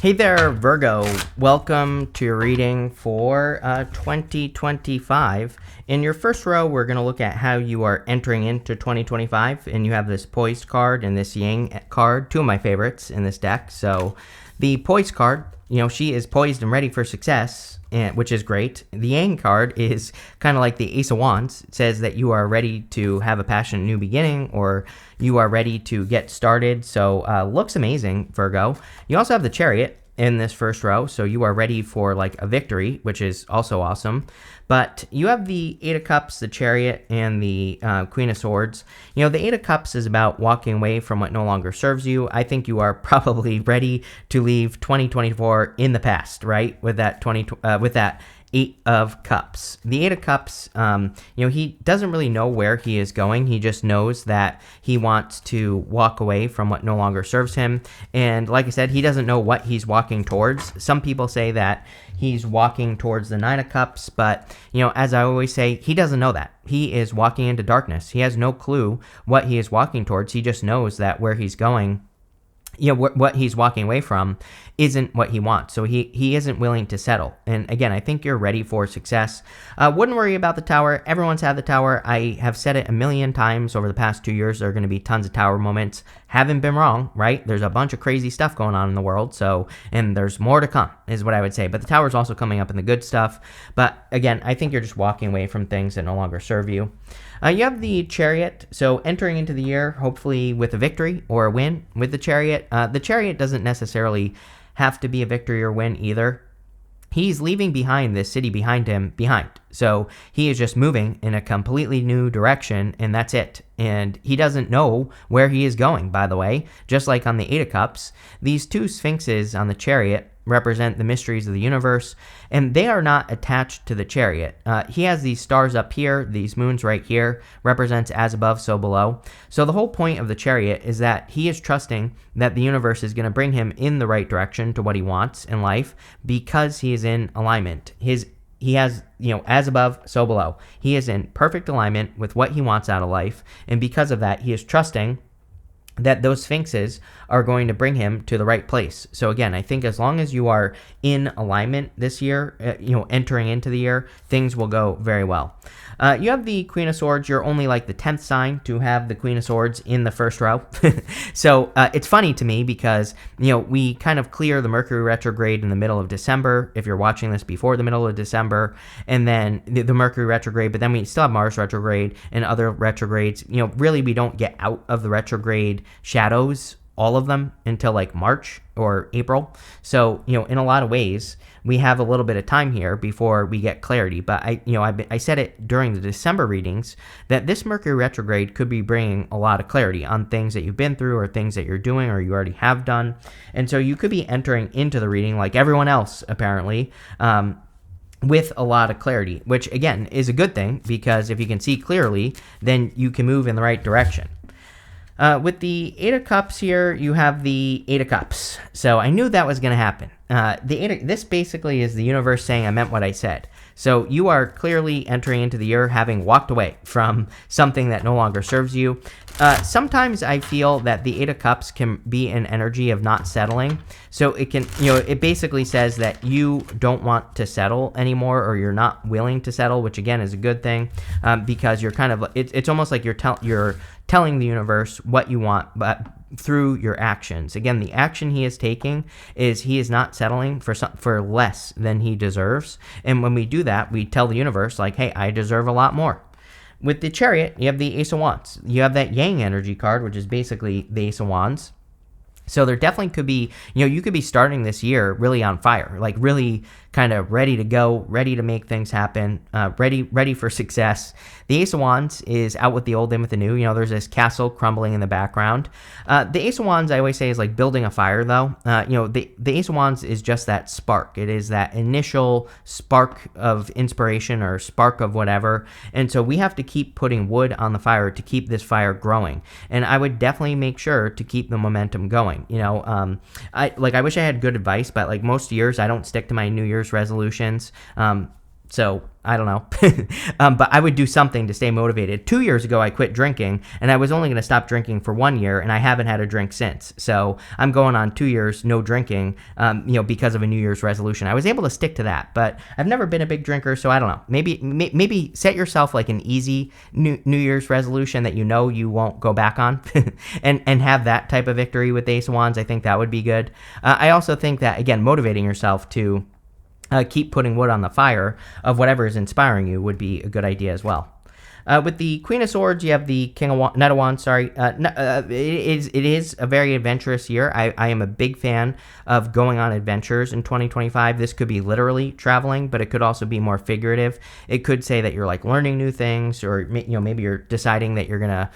Hey there, Virgo. Welcome to your reading for 2025. In your first row, we're going to look at how you are entering into 2025, and you have this Poised card and this Yang card, two of my favorites in this deck. So the Poised card, she is poised and ready for success, which is great. The Yang card is kind of like the Ace of Wands. It says that you are ready to have a passionate new beginning, or you are ready to get started. So looks amazing, Virgo. You also have the Chariot in this first row, so you are ready for like a victory, which is also awesome. But you have the Eight of Cups, the Chariot, and the Queen of Swords. The Eight of Cups is about walking away from what no longer serves you. I think you are probably ready to leave 2024 in the past, right? With that Eight of Cups. The Eight of Cups, he doesn't really know where he is going. He just knows that he wants to walk away from what no longer serves him. And like I said, he doesn't know what he's walking towards. Some people say that he's walking towards the Nine of Cups, but, as I always say, he doesn't know that. He is walking into darkness. He has no clue what he is walking towards. He just knows that where he's going, what he's walking away from isn't what he wants. So he isn't willing to settle. And again, I think you're ready for success. Wouldn't worry about the Tower. Everyone's had the Tower. I have said it a million times over the past 2 years. There are going to be tons of Tower moments. Haven't been wrong, right? There's a bunch of crazy stuff going on in the world. And there's more to come, is what I would say. But the Tower is also coming up in the good stuff. But again, I think you're just walking away from things that no longer serve you. You have the Chariot, so entering into the year, hopefully with a victory or a win with the Chariot. The Chariot doesn't necessarily have to be a victory or win either. He's leaving behind this city behind him. So he is just moving in a completely new direction, and that's it. And he doesn't know where he is going, by the way. Just like on the Eight of Cups, these two Sphinxes on the Chariot represent the mysteries of the universe, and they are not attached to the Chariot. He has these stars up here, these moons right here, represents as above, so below. So the whole point of the Chariot is that he is trusting that the universe is going to bring him in the right direction to what he wants in life because he is in alignment. He has, as above, so below. He is in perfect alignment with what he wants out of life, and because of that, he is trusting that those Sphinxes are going to bring him to the right place. So again, I think as long as you are in alignment this year, entering into the year, things will go very well. You have the Queen of Swords. You're only like the 10th sign to have the Queen of Swords in the first row. So it's funny to me because, we kind of clear the Mercury retrograde in the middle of December, if you're watching this before the middle of December, and then the Mercury retrograde, but then we still have Mars retrograde and other retrogrades. Really we don't get out of the retrograde shadows, all of them, until like March or April. So, in a lot of ways, we have a little bit of time here before we get clarity. But I said it during the December readings that this Mercury retrograde could be bringing a lot of clarity on things that you've been through or things that you're doing or you already have done. And so you could be entering into the reading like everyone else, apparently, with a lot of clarity, which again is a good thing because if you can see clearly, then you can move in the right direction. With the Eight of Cups here, you have the Eight of Cups. So I knew that was going to happen. This basically is the universe saying I meant what I said. So you are clearly entering into the year having walked away from something that no longer serves you. Sometimes I feel that the Eight of Cups can be an energy of not settling. So it can, it basically says that you don't want to settle anymore, or you're not willing to settle, which again is a good thing, because you're kind of, it's almost like you're telling the universe what you want, but through your actions. Again, the action he is taking is he is not settling for less than he deserves. And when we do that, we tell the universe like, hey, I deserve a lot more. With the Chariot, you have the Ace of Wands. You have that Yang energy card, which is basically the Ace of Wands. So there definitely could be, you could be starting this year really on fire, like really kind of ready to go, ready to make things happen, ready for success. The Ace of Wands is out with the old, in with the new. There's this castle crumbling in the background. The Ace of Wands, I always say, is like building a fire, though. The Ace of Wands is just that spark. It is that initial spark of inspiration or spark of whatever. And so we have to keep putting wood on the fire to keep this fire growing. And I would definitely make sure to keep the momentum going. I wish I had good advice, but like most years, I don't stick to my New Year's resolutions. So I don't know. But I would do something to stay motivated. 2 years ago, I quit drinking, and I was only going to stop drinking for 1 year, and I haven't had a drink since. So I'm going on 2 years no drinking, because of a New Year's resolution. I was able to stick to that, but I've never been a big drinker, so I don't know. Maybe set yourself like an easy New Year's resolution that you won't go back on, and have that type of victory with the Ace of Wands. I think that would be good. I also think that, again, motivating yourself to keep putting wood on the fire of whatever is inspiring you would be a good idea as well. With the Queen of Swords, you have the Knight of Wands. It is a very adventurous year. I am a big fan of going on adventures in 2025. This could be literally traveling, but it could also be more figurative. It could say that you're like learning new things, or maybe you're deciding that you're gonna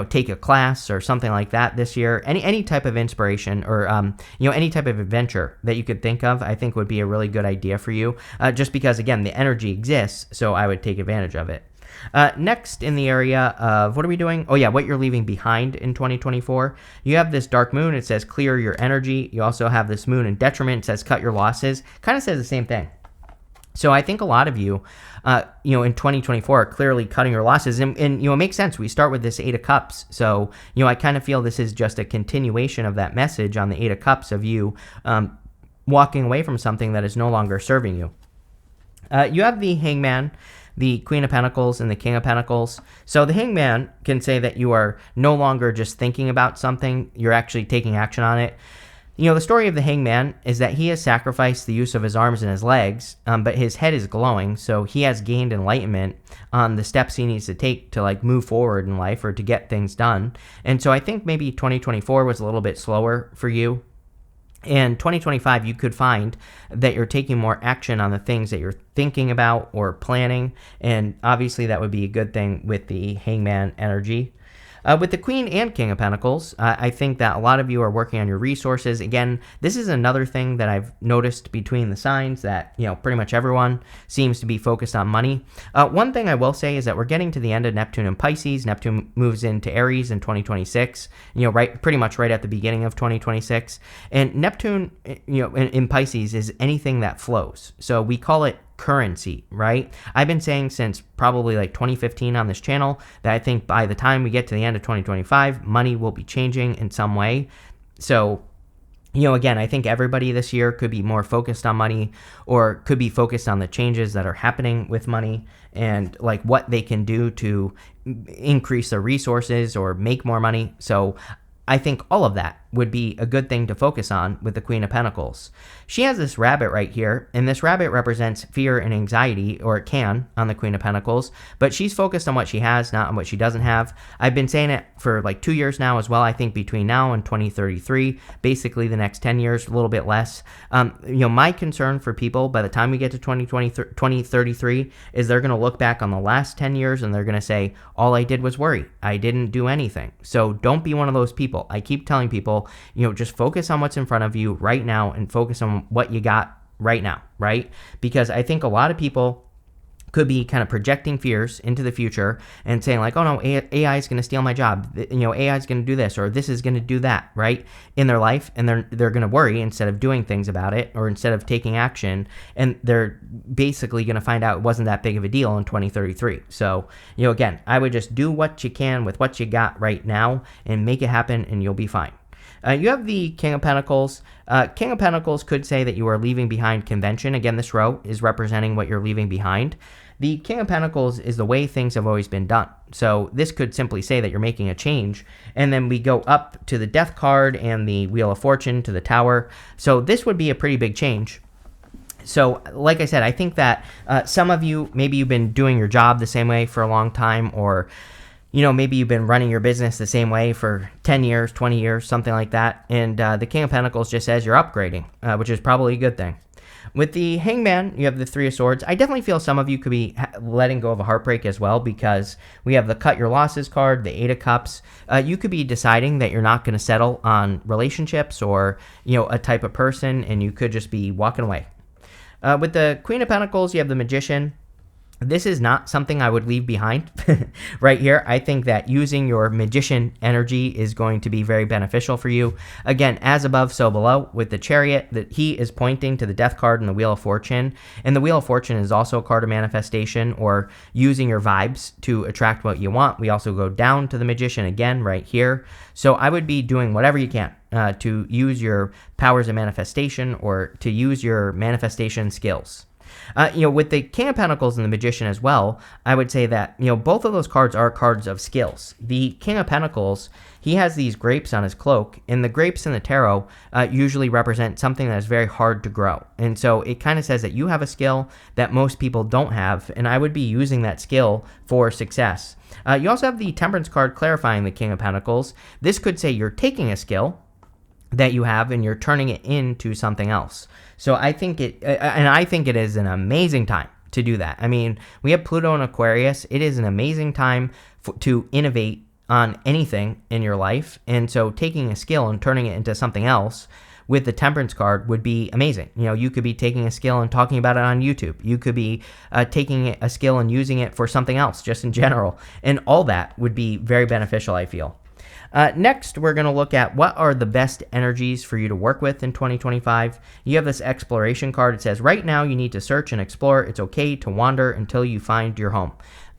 take a class or something like that this year. Any type of inspiration or any type of adventure that you could think of, I think would be a really good idea for you. Just because, again, the energy exists, so I would take advantage of it. Next, in the area of what are we doing? Oh yeah, what you're leaving behind in 2024. You have this dark moon. It says clear your energy. You also have this moon in detriment. It says cut your losses. Kind of says the same thing. So I think a lot of you, in 2024 are clearly cutting your losses, and it makes sense. We start with this Eight of Cups, so I kind of feel this is just a continuation of that message on the Eight of Cups of you walking away from something that is no longer serving you. You have the Hangman, the Queen of Pentacles, and the King of Pentacles. So the Hangman can say that you are no longer just thinking about something, you're actually taking action on it. The story of the Hangman is that he has sacrificed the use of his arms and his legs, but his head is glowing, so he has gained enlightenment on the steps he needs to take to move forward in life or to get things done. And so I think maybe 2024 was a little bit slower for you. And 2025, you could find that you're taking more action on the things that you're thinking about or planning. And obviously, that would be a good thing with the Hangman energy. With the Queen and King of Pentacles, I think that a lot of you are working on your resources. Again, this is another thing that I've noticed between the signs that, pretty much everyone seems to be focused on money. One thing I will say is that we're getting to the end of Neptune and Pisces. Neptune moves into Aries in 2026, pretty much right at the beginning of 2026. And Neptune, in Pisces is anything that flows. So we call it currency, right? I've been saying since probably 2015 on this channel that I think by the time we get to the end of 2025, money will be changing in some way. So, again, I think everybody this year could be more focused on money, or could be focused on the changes that are happening with money and what they can do to increase their resources or make more money. So I think all of that would be a good thing to focus on with the Queen of Pentacles. She has this rabbit right here, and this rabbit represents fear and anxiety, or it can, on the Queen of Pentacles, but she's focused on what she has, not on what she doesn't have. I've been saying it for 2 years now as well. I think between now and 2033, basically the next 10 years, a little bit less. My concern for people by the time we get to 2033 is they're going to look back on the last 10 years and they're going to say, all I did was worry. I didn't do anything. So don't be one of those people. I keep telling people, just focus on what's in front of you right now and focus on what you got right now, right? Because I think a lot of people could be kind of projecting fears into the future and saying oh no, AI is going to steal my job. AI is going to do this, or this is going to do that, right? In their life, and they're going to worry instead of doing things about it, or instead of taking action, and they're basically going to find out it wasn't that big of a deal in 2033. So, again, I would just do what you can with what you got right now and make it happen, and you'll be fine. You have the King of Pentacles. King of Pentacles could say that you are leaving behind convention. Again, this row is representing what you're leaving behind. The King of Pentacles is the way things have always been done. So this could simply say that you're making a change. And then we go up to the Death card and the Wheel of Fortune to the Tower. So this would be a pretty big change. So like I said, I think that some of you, maybe you've been doing your job the same way for a long time, or maybe you've been running your business the same way for 10 years, 20 years, something like that. And the King of Pentacles just says you're upgrading, which is probably a good thing. With the Hangman, you have the Three of Swords. I definitely feel some of you could be letting go of a heartbreak as well, because we have the Cut Your Losses card, the Eight of Cups. You could be deciding that you're not going to settle on relationships or, a type of person, and you could just be walking away. With the Queen of Pentacles, you have the Magician. This is not something I would leave behind right here. I think that using your magician energy is going to be very beneficial for you. Again, as above, so below. With the chariot, that he is pointing to the death card and the wheel of fortune. And the wheel of fortune is also a card of manifestation or using your vibes to attract what you want. We also go down to the magician again right here. So I would be doing whatever you can to use your powers of manifestation or to use your manifestation skills. With the King of Pentacles and the Magician as well, I would say that, both of those cards are cards of skills. The King of Pentacles, he has these grapes on his cloak, and the grapes in the tarot usually represent something that is very hard to grow. And so it kind of says that you have a skill that most people don't have, and I would be using that skill for success. You also have the Temperance card clarifying the King of Pentacles. This could say you're taking a skill that you have and you're turning it into something else. So I think it is an amazing time to do that. I mean, we have Pluto in Aquarius. It is an amazing time to innovate on anything in your life. And so taking a skill and turning it into something else with the Temperance card would be amazing. You could be taking a skill and talking about it on YouTube. You could be taking a skill and using it for something else, just in general. And all that would be very beneficial, I feel. Next, we're going to look at what are the best energies for you to work with in 2025. You have this exploration card. It says, right now you need to search and explore. It's okay to wander until you find your home.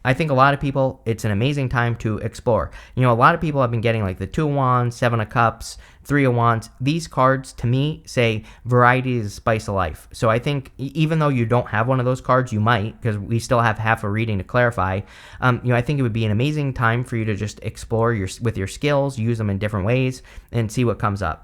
I think a lot of people, it's an amazing time to explore. A lot of people have been getting like the 2 of Wands, 7 of Cups, 3 of Wands. These cards, to me, say variety is the spice of life. So I think even though you don't have one of those cards, you might, because we still have half a reading to clarify. I think it would be an amazing time for you to just explore with your skills, use them in different ways, and see what comes up.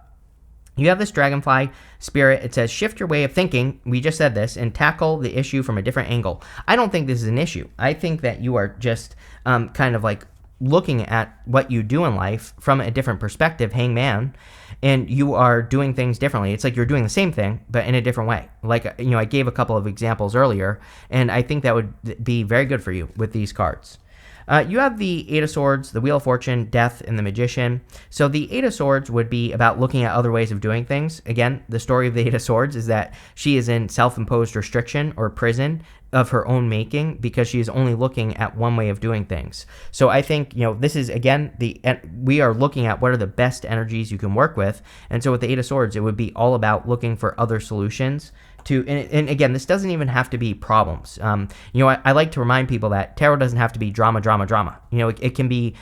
You have this dragonfly spirit. It says, shift your way of thinking. We just said this, and tackle the issue from a different angle. I don't think this is an issue. I think that you are just kind of like looking at what you do in life from a different perspective, hangman, and you are doing things differently. It's like you're doing the same thing, but in a different way. Like, I gave a couple of examples earlier, and I think that would be very good for you with these cards. You have the Eight of Swords, the Wheel of Fortune, Death, and the Magician. So the Eight of Swords would be about looking at other ways of doing things. Again, the story of the Eight of Swords is that she is in self-imposed restriction or prison of her own making because she is only looking at one way of doing things. So I think, this is, again, we are looking at what are the best energies you can work with. And so with the Eight of Swords, it would be all about looking for other solutions and again, this doesn't even have to be problems. I like to remind people that tarot doesn't have to be drama. It can be,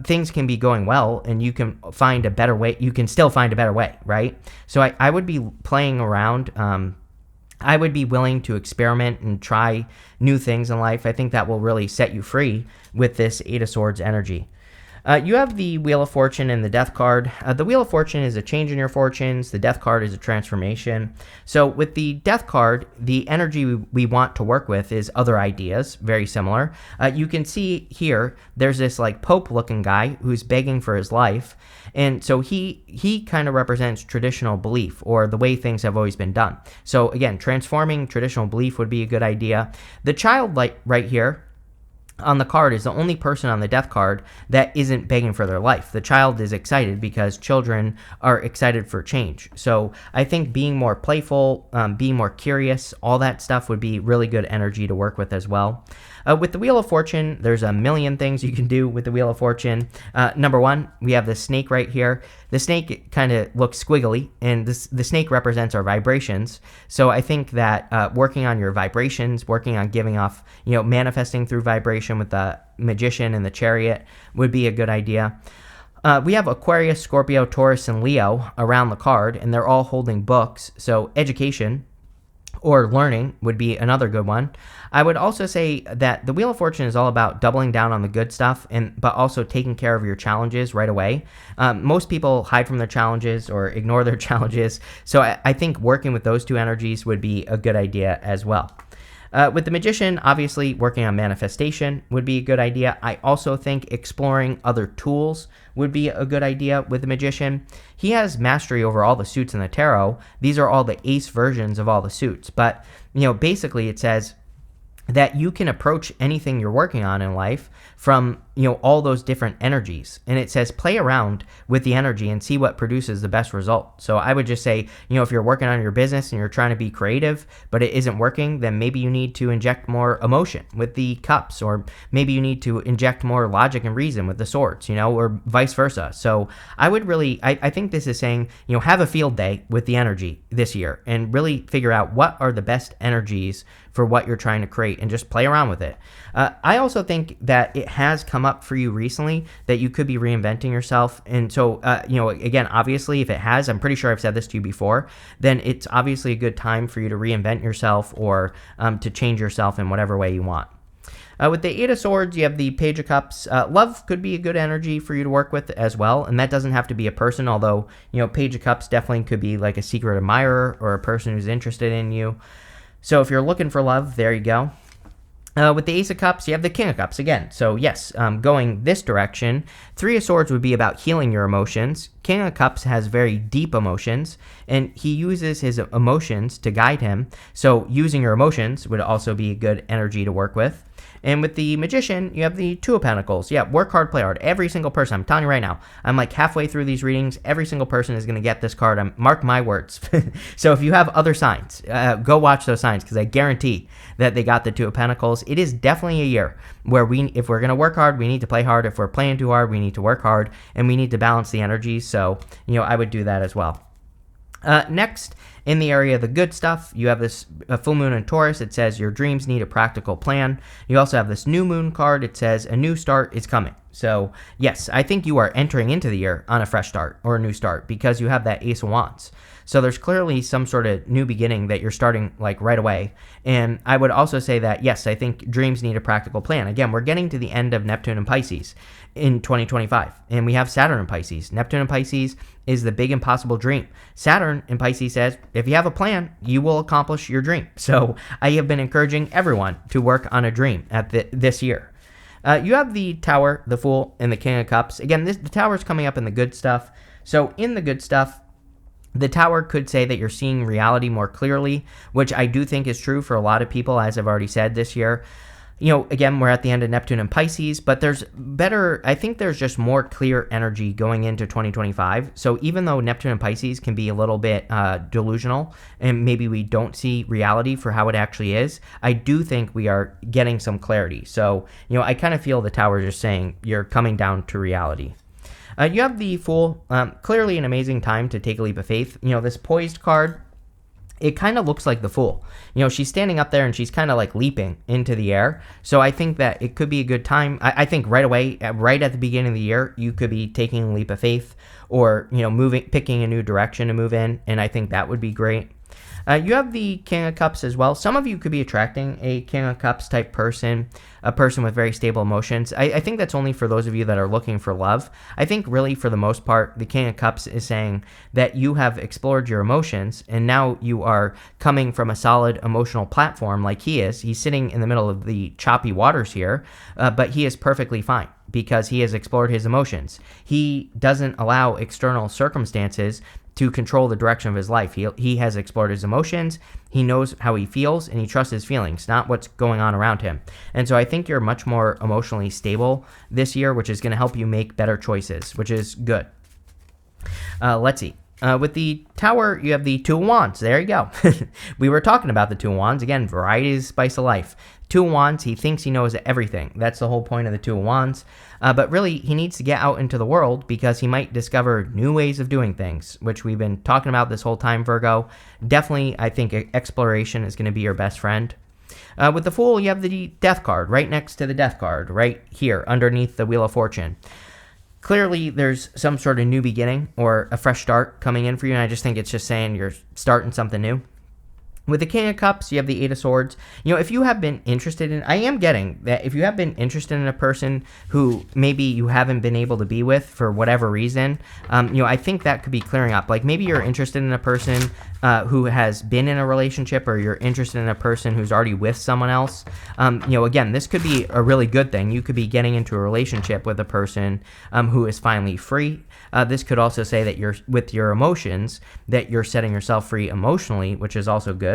things can be going well and you can find a better way. You can still find a better way, right? So I would be playing around. I would be willing to experiment and try new things in life. I think that will really set you free with this Eight of Swords energy. You have the Wheel of Fortune and the Death card. The Wheel of Fortune is a change in your fortunes. The Death card is a transformation. So with the Death card, the energy we want to work with is other ideas, very similar. You can see here, there's this like Pope-looking guy who's begging for his life. And so he kind of represents traditional belief or the way things have always been done. So again, transforming traditional belief would be a good idea. The child light right here on the card is the only person on the Death card that isn't begging for their life. The child is excited because children are excited for change. So I think being more playful, being more curious, all that stuff would be really good energy to work with as well. With the Wheel of Fortune, there's a million things you can do with the Wheel of Fortune. Number one, we have the snake right here. The snake kind of looks squiggly, and the snake represents our vibrations. So I think that working on your vibrations, working on giving off, manifesting through vibration with the Magician and the Chariot would be a good idea. We have Aquarius, Scorpio, Taurus, and Leo around the card, and they're all holding books. So education or learning would be another good one. I would also say that the Wheel of Fortune is all about doubling down on the good stuff, but also taking care of your challenges right away. Most people hide from their challenges or ignore their challenges, so I think working with those two energies would be a good idea as well. With the Magician, obviously working on manifestation would be a good idea. I also think exploring other tools would be a good idea with the Magician. He has mastery over all the suits in the tarot. These are all the ace versions of all the suits. But, basically it says that you can approach anything you're working on in life from, all those different energies. And it says play around with the energy and see what produces the best result. So I would just say, if you're working on your business and you're trying to be creative, but it isn't working, then maybe you need to inject more emotion with the cups, or maybe you need to inject more logic and reason with the swords, or vice versa. So I would really, I think this is saying, have a field day with the energy this year and really figure out what are the best energies for what you're trying to create and just play around with it. I also think that it has come up for you recently that you could be reinventing yourself. And so, again, obviously, if it has, I'm pretty sure I've said this to you before, then it's obviously a good time for you to reinvent yourself or to change yourself in whatever way you want. With the Eight of Swords, you have the Page of Cups. Love could be a good energy for you to work with as well, and that doesn't have to be a person, although, Page of Cups definitely could be like a secret admirer or a person who's interested in you. So if you're looking for love, there you go. With the Ace of Cups, you have the King of Cups again. So yes, going this direction. Three of Swords would be about healing your emotions. King of Cups has very deep emotions, and he uses his emotions to guide him. So using your emotions would also be a good energy to work with. And with the Magician, you have the Two of Pentacles. Yeah, work hard, play hard. Every single person, I'm telling you right now, I'm like halfway through these readings. Every single person is going to get this card. Mark my words. So if you have other signs, go watch those signs, because I guarantee that they got the Two of Pentacles. It is definitely a year where if we're going to work hard, we need to play hard. If we're playing too hard, we need to work hard, and we need to balance the energies. So, I would do that as well. Next, in the area of the good stuff, you have this full moon in Taurus. It says your dreams need a practical plan. You also have this new moon card. It says a new start is coming. So yes, I think you are entering into the year on a fresh start or a new start, because you have that Ace of Wands. So there's clearly some sort of new beginning that you're starting like right away. And I would also say that, yes, I think dreams need a practical plan. Again, we're getting to the end of Neptune and Pisces in 2025, and we have Saturn in Pisces. Neptune in Pisces is the big impossible dream. Saturn in Pisces says, if you have a plan, you will accomplish your dream. So I have been encouraging everyone to work on a dream this year. You have the Tower, the Fool, and the King of Cups. Again, the Tower is coming up in the good stuff. So in the good stuff, the Tower could say that you're seeing reality more clearly, which I do think is true for a lot of people, as I've already said this year. Again, we're at the end of Neptune and Pisces, but I think there's just more clear energy going into 2025. So even though Neptune and Pisces can be a little bit delusional, and maybe we don't see reality for how it actually is, I do think we are getting some clarity. So, I kind of feel the Tower is just saying you're coming down to reality. You have the Fool, clearly an amazing time to take a leap of faith. This Poised card, it kind of looks like the Fool. She's standing up there and she's kind of like leaping into the air. So I think that it could be a good time. I think right away, right at the beginning of the year, you could be taking a leap of faith, or, picking a new direction to move in. And I think that would be great. You have the King of Cups as well. Some of you could be attracting a King of Cups type person, a person with very stable emotions. I think that's only for those of you that are looking for love. I think really for the most part, the King of Cups is saying that you have explored your emotions, and now you are coming from a solid emotional platform like he is. He's sitting in the middle of the choppy waters here, but he is perfectly fine, because he has explored his emotions. He doesn't allow external circumstances to control the direction of his life. He has explored his emotions, he knows how he feels, and he trusts his feelings, not what's going on around him. And so I think you're much more emotionally stable this year, which is going to help you make better choices, which is good. Let's see. With the Tower, you have the Two of Wands. There you go. We were talking about the Two of Wands. Again, variety is the spice of life. Two of Wands, he thinks he knows everything. That's the whole point of the Two of Wands. But really, he needs to get out into the world, because he might discover new ways of doing things, which we've been talking about this whole time, Virgo. Definitely, I think exploration is going to be your best friend. With the Fool, you have the Death card right next to the Death card, right here underneath the Wheel of Fortune. Clearly, there's some sort of new beginning or a fresh start coming in for you, and I just think it's just saying you're starting something new. With the King of Cups, you have the Eight of Swords. If you have been interested in, I am getting that if you have been interested in a person who maybe you haven't been able to be with for whatever reason, I think that could be clearing up. Like maybe you're interested in a person who has been in a relationship, or you're interested in a person who's already with someone else. Again, this could be a really good thing. You could be getting into a relationship with a person who is finally free. This could also say that you're with your emotions, that you're setting yourself free emotionally, which is also good.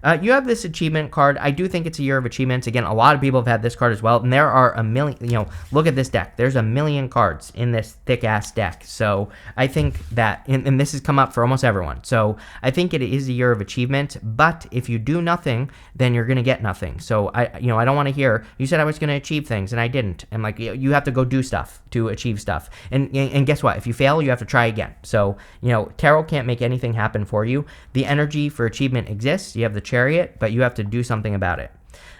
You have this achievement card. I do think it's a year of achievements. Again, a lot of people have had this card as well. And there are a million, look at this deck. There's a million cards in this thick ass deck. So I think that, and this has come up for almost everyone. So I think it is a year of achievement. But if you do nothing, then you're going to get nothing. So I don't want to hear, you said I was going to achieve things and I didn't. And like, you have to go do stuff to achieve stuff. And guess what? If you fail, you have to try again. So, tarot can't make anything happen for you. The energy for achievement exists. You have the Chariot, but you have to do something about it.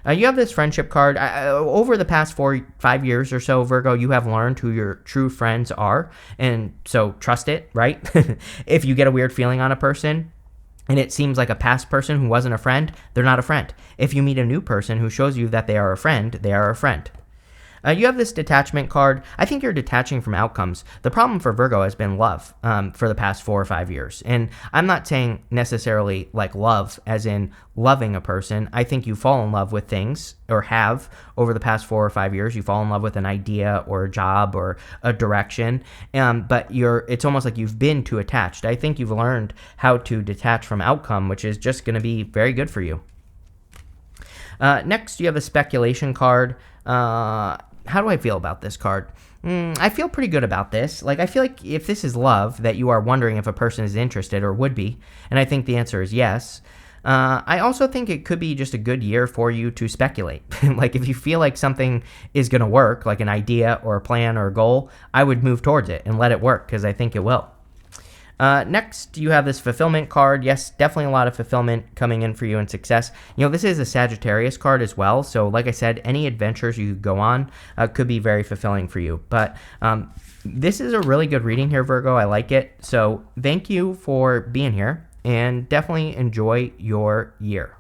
You have this friendship card. Over the past 4-5 years or so, Virgo, you have learned who your true friends are. And so trust it, right? If you get a weird feeling on a person, and it seems like a past person who wasn't a friend, they're not a friend. If you meet a new person who shows you that they are a friend, they are a friend. You have this detachment card. I think you're detaching from outcomes. The problem for Virgo has been love for the past 4 or 5 years. And I'm not saying necessarily like love as in loving a person. I think you fall in love with things, or have over the past 4 or 5 years. You fall in love with an idea or a job or a direction. But it's almost like you've been too attached. I think you've learned how to detach from outcome, which is just going to be very good for you. Next, you have a speculation card. How do I feel about this card? I feel pretty good about this. Like, I feel like if this is love, that you are wondering if a person is interested or would be, and I think the answer is yes. I also think it could be just a good year for you to speculate. Like, if you feel like something is going to work, like an idea or a plan or a goal, I would move towards it and let it work, because I think it will. Next, you have this fulfillment card. Yes, definitely a lot of fulfillment coming in for you and success. This is a Sagittarius card as well. So like I said, any adventures you go on could be very fulfilling for you. But this is a really good reading here, Virgo. I like it. So thank you for being here, and definitely enjoy your year.